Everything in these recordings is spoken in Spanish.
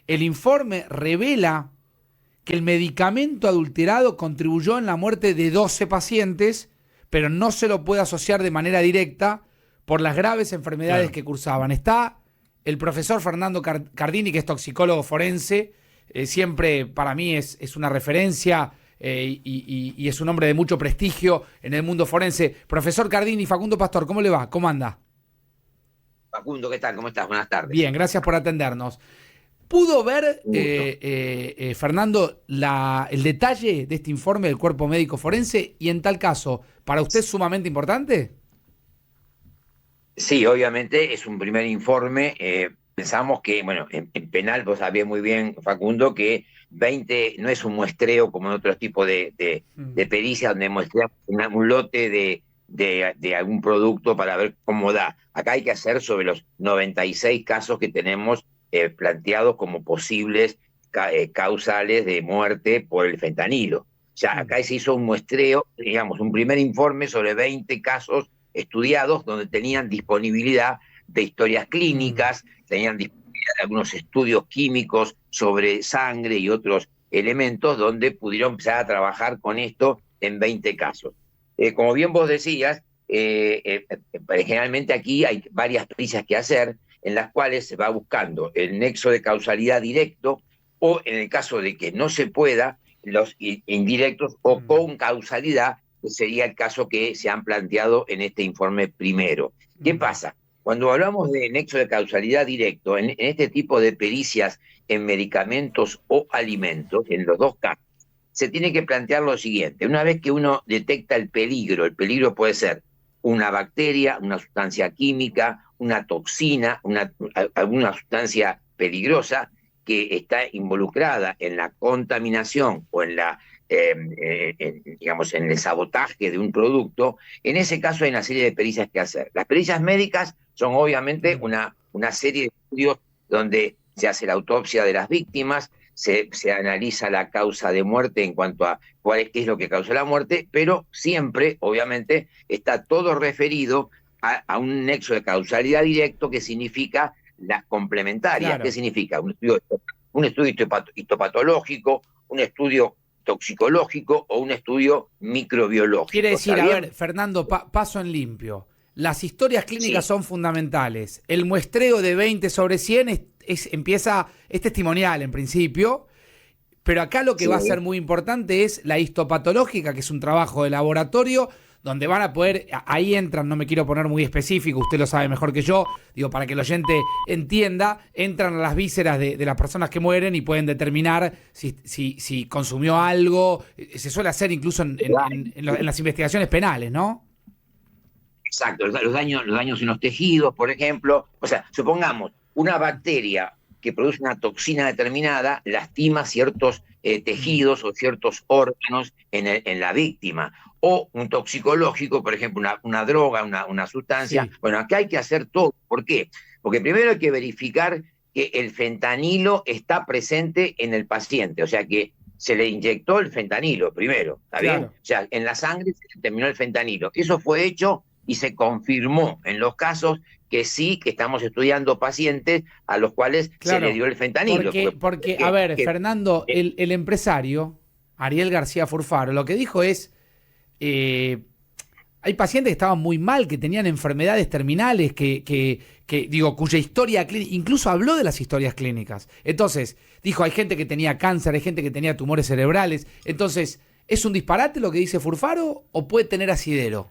El informe revela que el medicamento adulterado contribuyó en la muerte de 12 pacientes, pero no se lo puede asociar de manera directa por las graves enfermedades que cursaban. Está el profesor Fernando Cardini, que es toxicólogo forense, siempre para mí es una referencia y es un hombre de mucho prestigio en el mundo forense. Profesor Cardini, Facundo Pastor, ¿cómo le va? ¿Cómo anda? Facundo, ¿qué tal? ¿Cómo estás? Buenas tardes. Bien, gracias por atendernos. ¿Pudo ver, Un gusto. Fernando, el detalle de este informe del cuerpo médico forense? Y en tal caso, ¿para usted es sumamente importante? Sí, obviamente es un primer informe. Pensamos que, bueno, en penal vos sabés muy bien, Facundo, que 20 no es un muestreo como en otros tipos de pericias donde muestreamos un lote de algún producto para ver cómo da. Acá hay que hacer sobre los 96 casos que tenemos planteados como posibles causales de muerte por el fentanilo. O sea, acá se hizo un muestreo, digamos, un primer informe sobre 20 casos estudiados donde tenían disponibilidad de historias clínicas, tenían disponibilidad de algunos estudios químicos sobre sangre y otros elementos donde pudieron empezar a trabajar con esto en 20 casos. Como bien vos decías, generalmente aquí hay varias pericias que hacer en las cuales se va buscando el nexo de causalidad directo o en el caso de que no se pueda, los indirectos o con causalidad, que sería el caso que se han planteado en este informe primero. ¿Qué pasa? Cuando hablamos de nexo de causalidad directo, en este tipo de pericias en medicamentos o alimentos, en los dos casos, se tiene que plantear lo siguiente. Una vez que uno detecta el peligro puede ser una bacteria, una sustancia química, una toxina, alguna sustancia peligrosa que está involucrada en la contaminación o digamos, en el sabotaje de un producto. En ese caso hay una serie de pericias que hacer. Las pericias médicas son obviamente una serie de estudios donde se hace la autopsia de las víctimas, se analiza la causa de muerte en cuanto a qué es lo que causó la muerte, pero siempre, obviamente, está todo referido a un nexo de causalidad directo que significa las complementarias. ¿Qué Claro. significa? Un estudio histopatológico, un estudio toxicológico o un estudio Quiere microbiológico. ¿Está decir, a bien? ver, Fernando, paso en limpio. Las historias clínicas Sí, son fundamentales. El muestreo de 20 sobre 100 es testimonial en principio, pero acá lo que va a ser sí. muy importante es la histopatológica, que es un trabajo de laboratorio, donde van a poder, ahí entran, no me quiero poner muy específico, usted lo sabe mejor que yo, digo, para que el oyente entienda, entran a las vísceras de las personas que mueren y pueden determinar si consumió algo. Se suele hacer incluso en las investigaciones penales, ¿no? Exacto, los daños en los tejidos, por ejemplo. O sea, supongamos, una bacteria que produce una toxina determinada lastima ciertos tejidos o ciertos órganos en la víctima. O un toxicológico, por ejemplo, una droga, una sustancia. Sí, Bueno, acá hay que hacer todo. ¿Por qué? Porque primero hay que verificar que el fentanilo está presente en el paciente, o sea que se le inyectó el fentanilo primero, ¿está bien? claro. O sea, en la sangre se determinó el fentanilo. Eso fue hecho y se confirmó en los casos que sí, que estamos estudiando pacientes a los cuales se le Claro, dio el fentanilo. porque a ¿Qué? ver, Fernando, el empresario, Ariel García Furfaro, lo que dijo es, eh, hay pacientes que estaban muy mal, que tenían enfermedades terminales, digo, cuya historia clínica, incluso habló de las historias clínicas. Entonces, dijo, hay gente que tenía cáncer, hay gente que tenía tumores cerebrales. Entonces, ¿es un disparate lo que dice Furfaro o puede tener asidero?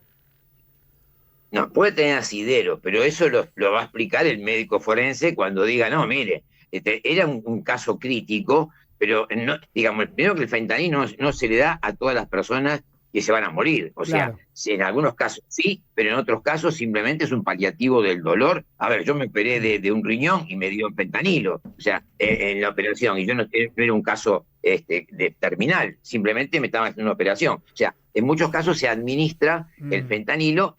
No, puede tener asidero, pero eso lo va a explicar el médico forense cuando diga, no, mire, era un caso crítico, pero no, digamos, primero que el fentanilo no se le da a todas las personas que se van a morir. O sea, Claro. en algunos casos sí, pero en otros casos simplemente es un paliativo del dolor. A ver, yo me operé de un riñón y me dio fentanilo, o sea, en la operación, y yo no era un caso de terminal, simplemente me estaban haciendo una operación. O sea, en muchos casos se administra el fentanilo,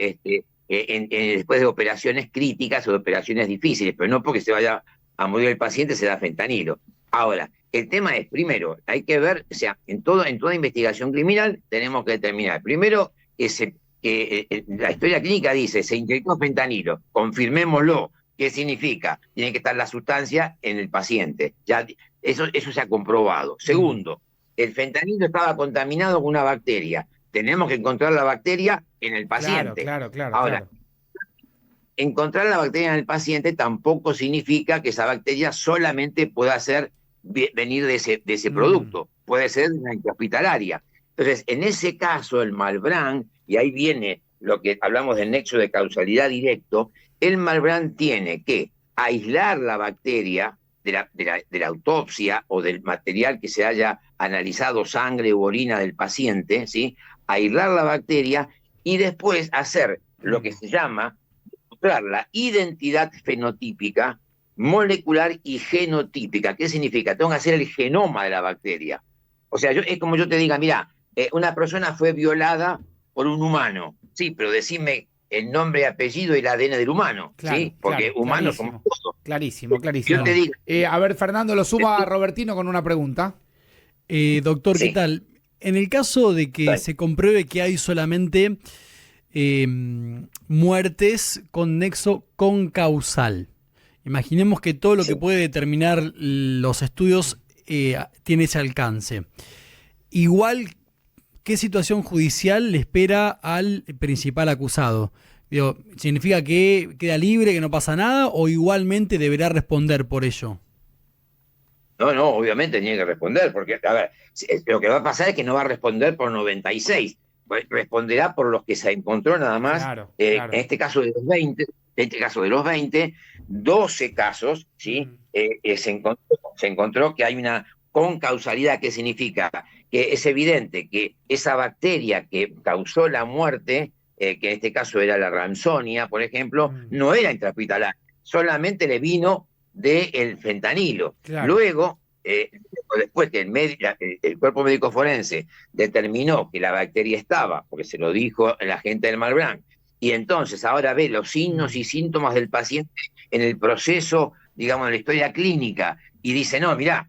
después de operaciones críticas o de operaciones difíciles, pero no porque se vaya a morir el paciente se da fentanilo. Ahora, el tema es, primero, hay que ver, o sea, en toda investigación criminal tenemos que determinar, primero, que la historia clínica dice, se inyectó fentanilo, confirmémoslo, ¿Qué significa? Tiene que estar la sustancia en el paciente. Ya, eso se ha comprobado. Segundo, el fentanilo estaba contaminado con una bacteria. Tenemos que encontrar la bacteria en el paciente. Claro. Ahora, encontrar la bacteria en el paciente tampoco significa que esa bacteria solamente pueda venir de ese producto. Puede ser de una intrahospitalaria. Entonces, en ese caso, el Malbrán, y ahí viene lo que hablamos del nexo de causalidad directo, el Malbrán tiene que aislar la bacteria de la autopsia o del material que se haya analizado, sangre u orina del paciente, ¿sí? Aislar la bacteria y después hacer lo que se llama mostrar la identidad fenotípica, molecular y genotípica. ¿Qué significa? Tengo que hacer el genoma de la bacteria. O sea, es como yo te diga, mira, una persona fue violada por un humano. Sí, pero decime el nombre y apellido y el ADN del humano, claro, ¿sí? Porque humanos somos todos. Clarísimo. Yo te digo. A ver, Fernando, lo suma a Robertino con una pregunta. Doctor, Sí. ¿qué tal? En el caso de que se compruebe que hay solamente muertes con nexo concausal, imaginemos que todo lo que puede determinar los estudios tiene ese alcance. Igual, ¿qué situación judicial le espera al principal acusado? Digo, ¿significa que queda libre, que no pasa nada, o igualmente deberá responder por ello? No, obviamente tiene que responder, porque, a ver, lo que va a pasar es que no va a responder por 96, responderá por los que se encontró nada más, Claro. en este caso de los 20, 12 casos, ¿sí? Se encontró que hay una concausalidad. ¿Qué significa? Que es evidente que esa bacteria que causó la muerte, que en este caso era la Ramsonia, por ejemplo, no era intrahospitalaria, solamente le vino del fentanilo. Claro. Luego, después que el cuerpo médico forense determinó que la bacteria estaba, porque se lo dijo el agente del Malbrán, y entonces ahora ve los signos y síntomas del paciente en el proceso, digamos, en la historia clínica, y dice, no, mirá,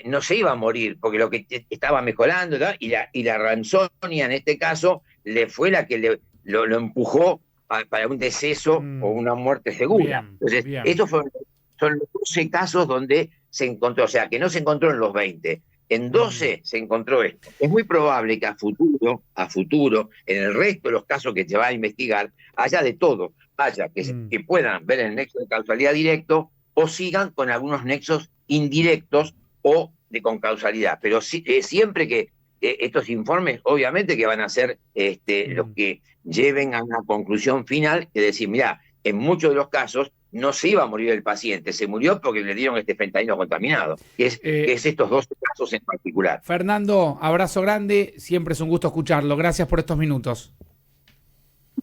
no se iba a morir, porque lo que estaba mejorando, ¿no? y la Ramsonia, en este caso, le fue la que lo empujó para un deceso o una muerte segura. Bien, Entonces, bien. estos son los 12 casos donde se encontró, o sea, que no se encontró en los 20. En 12 se encontró esto. Es muy probable que a futuro, en el resto de los casos que se va a investigar, haya de todo. Haya que puedan ver el nexo de causalidad directo o sigan con algunos nexos indirectos o de concausalidad. Pero siempre que estos informes, obviamente que van a ser los que lleven a una conclusión final, es decir, mirá, en muchos de los casos no se iba a morir el paciente, se murió porque le dieron este fentanilo contaminado, que es estos 12 casos en particular. Fernando, abrazo grande, siempre es un gusto escucharlo. Gracias por estos minutos.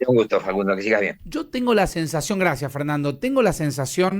Un gusto, Facundo, que sigas bien. Yo tengo la sensación, gracias Fernando, tengo la sensación